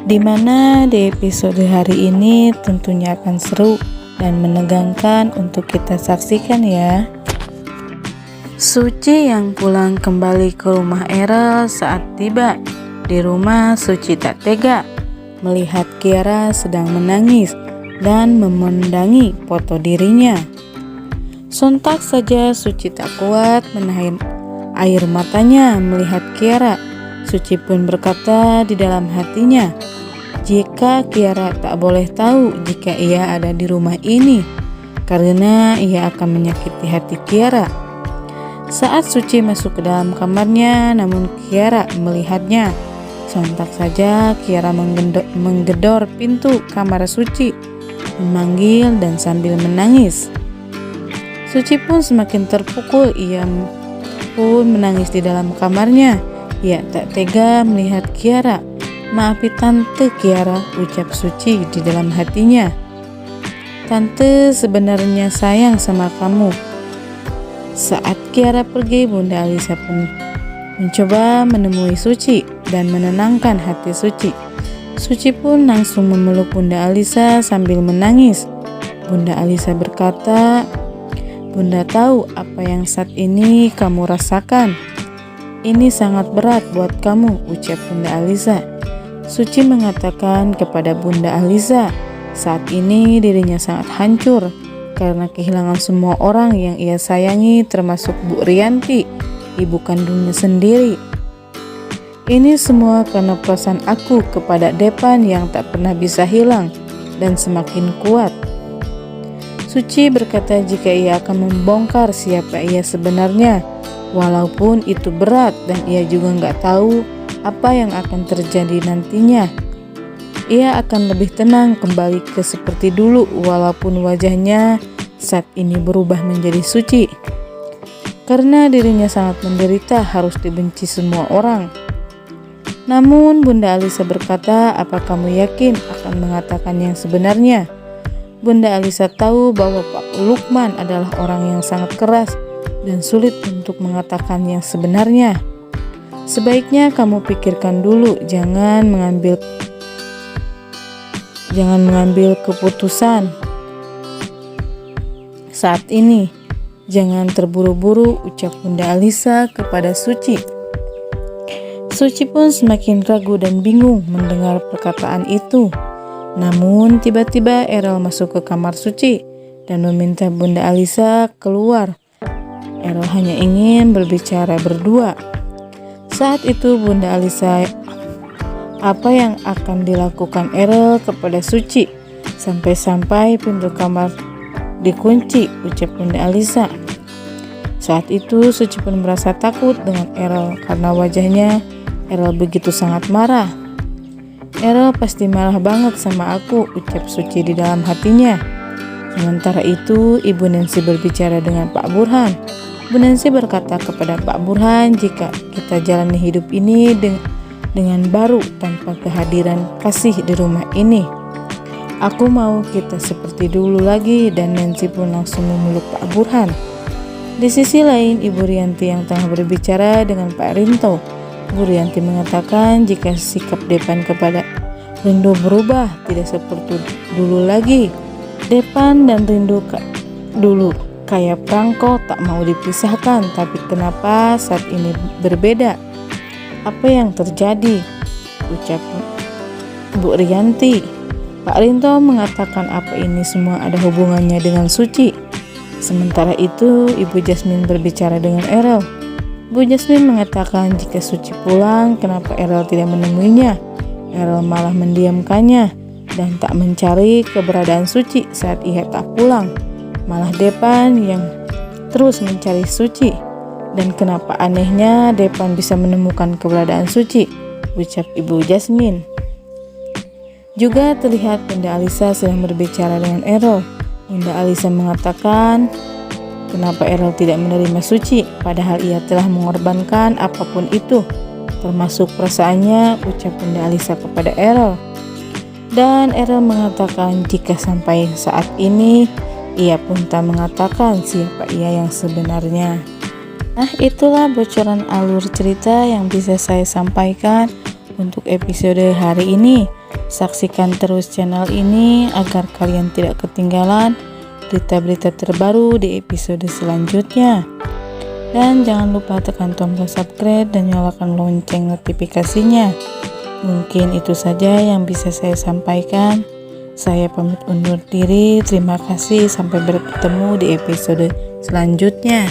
Dimana di episode hari ini tentunya akan seru dan menegangkan untuk kita saksikan ya. Suci yang pulang kembali ke rumah Errol. Saat tiba di rumah, Suci tak tega melihat Kiara sedang menangis dan memandangi foto dirinya. Sontak saja Suci tak kuat menahan air matanya melihat Kiara. Suci pun berkata di dalam hatinya, jika Kiara tak boleh tahu jika ia ada di rumah ini, karena ia akan menyakiti hati Kiara. Saat Suci masuk ke dalam kamarnya, namun Kiara melihatnya. Sontak saja Kiara menggedor pintu kamar Suci, memanggil dan sambil menangis. Suci pun semakin terpukul, ia pun menangis di dalam kamarnya. Ia tak tega melihat Kiara. Maafi Tante Kiara, ucap Suci di dalam hatinya. Tante sebenarnya sayang sama kamu. Saat Kiara pergi, Bunda Alisa pun mencoba menemui Suci dan menenangkan hati Suci. Suci pun langsung memeluk Bunda Alisa sambil menangis. Bunda Alisa berkata, Bunda tahu apa yang saat ini kamu rasakan. Ini sangat berat buat kamu, ucap Bunda Alisa. Suci mengatakan kepada Bunda Alisa, saat ini dirinya sangat hancur karena kehilangan semua orang yang ia sayangi, termasuk Bu Rianti, ibu kandungnya sendiri. Ini semua karena perasaan aku kepada Depan yang tak pernah bisa hilang dan semakin kuat. Suci berkata jika ia akan membongkar siapa ia sebenarnya, walaupun itu berat dan ia juga nggak tahu apa yang akan terjadi nantinya. Ia akan lebih tenang kembali ke seperti dulu, walaupun wajahnya saat ini berubah menjadi suci. Karena dirinya sangat menderita, harus dibenci semua orang. Namun Bunda Alisa berkata, apa kamu yakin akan mengatakan yang sebenarnya? Bunda Alisa tahu bahwa Pak Lukman adalah orang yang sangat keras dan sulit untuk mengatakan yang sebenarnya. Sebaiknya kamu pikirkan dulu, jangan mengambil keputusan saat ini. Jangan terburu-buru, ucap Bunda Alisa kepada Suci. Suci pun semakin ragu dan bingung mendengar perkataan itu. Namun tiba-tiba Errol masuk ke kamar Suci dan meminta Bunda Alisa keluar. Errol hanya ingin berbicara berdua. Saat itu Bunda Alisa, apa yang akan dilakukan Errol kepada Suci sampai-sampai pintu kamar dikunci, ucap Bunda Alisa. Saat itu Suci pun merasa takut dengan Errol karena wajahnya Errol begitu sangat marah. Errol pasti marah banget sama aku, ucap Suci di dalam hatinya. Sementara itu Ibu Nancy berbicara dengan Pak Burhan. Bu Nancy berkata kepada Pak Burhan, jika kita jalani hidup ini dengan baru tanpa kehadiran kasih di rumah ini, aku mau kita seperti dulu lagi. Dan Nancy pun langsung memeluk Pak Burhan. Di sisi lain Ibu Rianti yang tengah berbicara dengan Pak Rinto. Bu Rianti mengatakan jika sikap Depan kepada Rindu berubah, tidak seperti dulu lagi. Depan dan Rindu dulu kayak perangko tak mau dipisahkan, tapi kenapa saat ini berbeda? Apa yang terjadi? Ucap Bu Rianti. Pak Rinto mengatakan apa ini semua ada hubungannya dengan Suci. Sementara itu Ibu Jasmine berbicara dengan Errol. Bu Jasmine mengatakan jika Suci pulang, kenapa Errol tidak menemuinya? Errol malah mendiamkannya dan tak mencari keberadaan Suci saat ia tak pulang. Malah Depan yang terus mencari Suci. Dan kenapa anehnya Depan bisa menemukan keberadaan Suci, ucap Ibu Jasmine. Juga terlihat Bunda Alisa sedang berbicara dengan Errol. Bunda Alisa mengatakan kenapa Errol tidak menerima Suci, padahal ia telah mengorbankan apapun itu, termasuk perasaannya, ucap Bunda Alisa kepada Errol. Dan Errol mengatakan jika sampai saat ini ia pun tak mengatakan siapa ia yang sebenarnya. Nah, itulah bocoran alur cerita yang bisa saya sampaikan untuk episode hari ini. Saksikan terus channel ini agar kalian tidak ketinggalan berita-berita terbaru di episode selanjutnya. Dan jangan lupa tekan tombol subscribe dan nyalakan lonceng notifikasinya. Mungkin itu saja yang bisa saya sampaikan. Saya pamit undur diri. Terima kasih, sampai bertemu di episode selanjutnya.